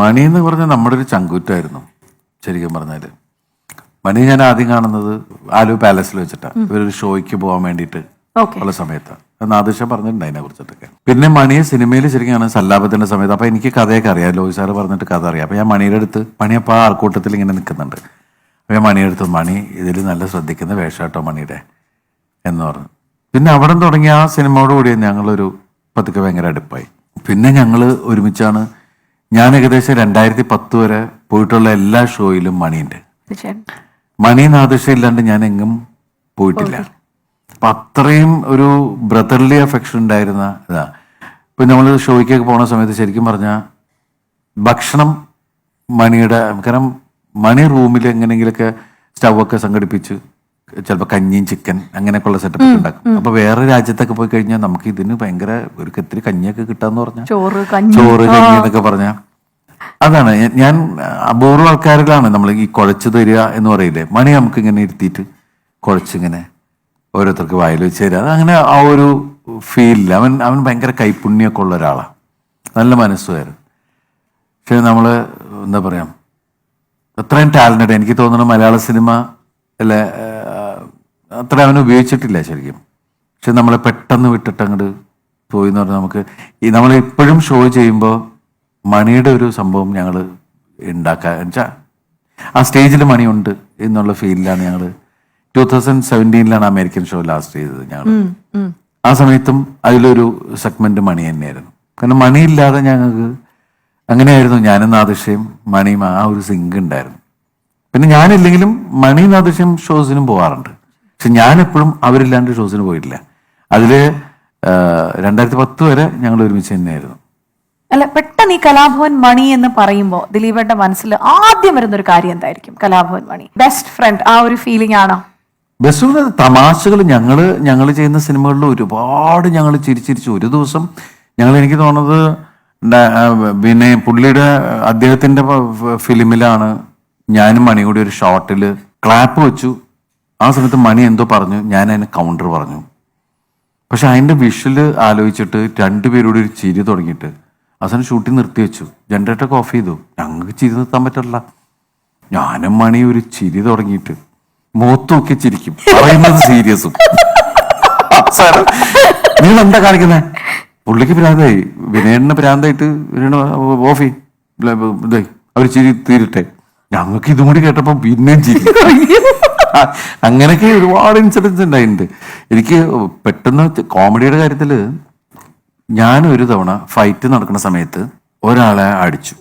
മണി എന്ന് പറഞ്ഞാൽ നമ്മുടെ ഒരു ചങ്കൂറ്റായിരുന്നു ശരിക്കും പറഞ്ഞാല്. മണി ഞാൻ ആദ്യം കാണുന്നത് ആലു പാലസിൽ വെച്ചിട്ടാണ്. ഇവരൊരു ഷോയ്ക്ക് പോകാൻ വേണ്ടിയിട്ട് ഉള്ള സമയത്താണ്. നാദിഷ പറഞ്ഞിട്ടുണ്ട് അതിനെ കുറിച്ചിട്ടൊക്കെ. പിന്നെ മണിയെ സിനിമയിൽ ശരിക്കും കാണാൻ സല്ലാപത്തിന്റെ സമയത്ത്. അപ്പൊ എനിക്ക് കഥയൊക്കെ അറിയാം, ലോയി സാറ് പറഞ്ഞിട്ട് കഥ അറിയാം. അപ്പൊ ഞാൻ മണിയുടെ അടുത്ത്, മണിയപ്പോൾ ആ ആൾക്കൂട്ടത്തിൽ ഇങ്ങനെ നിൽക്കുന്നുണ്ട്. അപ്പൊ ഞാൻ മണിയുടെ അടുത്ത്, മണി ഇതിൽ നല്ല ശ്രദ്ധിക്കുന്ന വേഷാട്ടോ മണിയുടെ എന്ന് പറഞ്ഞു. പിന്നെ അവിടെ തുടങ്ങി ആ സിനിമയോട് കൂടി ഞങ്ങളൊരു പതുക്കെ ഭയങ്കര അടുപ്പായി. പിന്നെ ഞങ്ങൾ ഒരുമിച്ചാണ്. ഞാൻ ഏകദേശം 2010 വരെ പോയിട്ടുള്ള എല്ലാ ഷോയിലും മണിയുണ്ട്. മണി നാദിഷ ഇല്ലാണ്ട് ഞാൻ എങ്ങും പോയിട്ടില്ല. അപ്പൊ അത്രയും ഒരു ബ്രദർലി അഫെക്ഷൻ ഉണ്ടായിരുന്ന ഇതാ. ഇപ്പൊ നമ്മൾ ഷോയ്ക്കൊക്കെ പോണ സമയത്ത് ശരിക്കും പറഞ്ഞാൽ ഭക്ഷണം മണിയുടെ, കാരണം മണി റൂമിൽ എങ്ങനെയെങ്കിലൊക്കെ സ്റ്റൗവൊക്കെ സംഘടിപ്പിച്ച് ചിലപ്പോൾ കഞ്ഞിയും ചിക്കൻ അങ്ങനെയൊക്കെയുള്ള സെറ്റപ്പ് ഉണ്ടാക്കും. അപ്പൊ വേറെ രാജ്യത്തൊക്കെ പോയി കഴിഞ്ഞാൽ നമുക്ക് ഇതിന് ഭയങ്കര ഒരു കത്തിരി കഞ്ഞിയൊക്കെ കിട്ടാന്ന് പറഞ്ഞാൽ ചോറ് കഞ്ഞി എന്നൊക്കെ പറഞ്ഞാൽ അതാണ്. ഞാൻ അപൂർവ ആൾക്കാരിലാണ് നമ്മൾ ഈ കുഴച്ച് തരിക എന്ന് പറയില്ലേ. മണി നമുക്ക് ഇങ്ങനെ ഇരുത്തിയിട്ട് കുഴച്ചിങ്ങനെ ഓരോരുത്തർക്ക് വായിൽ വെച്ച് തരിക. അതങ്ങനെ ആ ഒരു ഫീലില്ല. അവൻ ഭയങ്കര കൈപ്പുണ്യമൊക്കെ ഉള്ള ഒരാളാണ്, നല്ല മനസ്സുകാരൻ. പക്ഷെ നമ്മള് എന്താ പറയാ, അത്രയും ടാലന്റഡ് എനിക്ക് തോന്നുന്നു മലയാള സിനിമ അല്ലെ അത്ര അവന് ഉപയോഗിച്ചിട്ടില്ല ശരിക്കും. പക്ഷെ നമ്മളെ പെട്ടെന്ന് വിട്ടിട്ട് അങ്ങോട്ട് പോയി എന്ന് പറഞ്ഞാൽ നമുക്ക് ഈ നമ്മൾ ഇപ്പോഴും ഷോ ചെയ്യുമ്പോൾ മണിയുടെ ഒരു സംഭവം ഞങ്ങൾ ഉണ്ടാക്കാൻ വെച്ചാൽ ആ സ്റ്റേജിൽ മണിയുണ്ട് എന്നുള്ള ഫീലിലാണ് ഞങ്ങൾ 2017 അമേരിക്കൻ ഷോ ലാസ്റ്റ് ചെയ്തത് ഞങ്ങൾ. ആ സമയത്തും അതിലൊരു സെഗ്മെന്റ് മണി തന്നെയായിരുന്നു. കാരണം മണിയില്ലാതെ ഞങ്ങൾക്ക് അങ്ങനെയായിരുന്നു. ഞാനും നാദിഷയും മണിയും ആ ഒരു സിങ്ക് ഉണ്ടായിരുന്നു. പിന്നെ ഞാനില്ലെങ്കിലും മണി നാദിഷയും ഷോസിനും പോകാറുണ്ട്. പക്ഷെ ഞാൻ എപ്പോഴും അവരില്ലാണ്ട് ഷോസിന് പോയിട്ടില്ല. അതില് 2010 വരെ ഞങ്ങൾ ഒരുമിച്ച് തന്നെയായിരുന്നു. അല്ല, പെട്ടെന്ന് ഈ കലാഭവൻ മണി എന്ന് പറയുമ്പോൾ ദിലീപേട്ടന്റെ മനസ്സിൽ ആദ്യം വരുന്ന ഒരു കാര്യം എന്തായിരിക്കും? കലാഭവൻ മണി ബെസ്റ്റ് ഫ്രണ്ട്, ആ ഒരു ഫീലിംഗ് ആണോ? ബെസ്റ്റ് തമാശകൾ ഞങ്ങൾ ചെയ്യുന്ന സിനിമകളിൽ ഒരുപാട് ഞങ്ങൾ ചിരിച്ചിരിച്ചു. ഒരു ദിവസം എനിക്ക് തോന്നുന്നത് പിന്നെ പുള്ളിയുടെ അദ്ദേഹത്തിന്റെ ഫിലിമിലാണ് ഞാനും മണി കൂടി ഒരു ഷോട്ടില് ക്ലാപ്പ് വെച്ചു. ആ സമയത്ത് മണി എന്തോ പറഞ്ഞു, ഞാൻ അതിന് കൗണ്ടർ പറഞ്ഞു. പക്ഷെ അതിന്റെ വിഷ്വല് ആലോചിച്ചിട്ട് രണ്ടുപേരോട് ഒരു ചിരി തുടങ്ങിയിട്ട് അവസാനം ഷൂട്ടിംഗ് നിർത്തി വെച്ചു. ജനറേറ്ററൊക്കെ ഓഫ് ചെയ്തു. ഞങ്ങൾക്ക് ചിരി നിർത്താൻ പറ്റില്ല. ഞാനും മണി ഒരു ചിരി തുടങ്ങിയിട്ട് മുഖത്ത് നോക്കി ചിരിക്കും, പറയുന്നത് സീരിയസും. നിങ്ങൾ എന്താ കാണിക്കുന്നേ? പുള്ളിക്ക് ഭ്രാന്തായി, വിനയണ്ണ ഭ്രാന്തായിട്ട് ഓഫി ഇതായി അവർ ചിരി തീരട്ടെ. ഞങ്ങൾക്ക് ഇതും കൂടി കേട്ടപ്പോ പിന്നെയും ചിരി. അങ്ങനെയൊക്കെ ഒരുപാട് ഇൻസിഡൻസ് ഉണ്ടായിട്ടുണ്ട്. എനിക്ക് പെട്ടെന്ന് കോമഡിയുടെ കാര്യത്തില് ഞാൻ ഒരു തവണ ഫൈറ്റ് നടക്കുന്ന സമയത്ത് ഒരാളെ അടിച്ചു.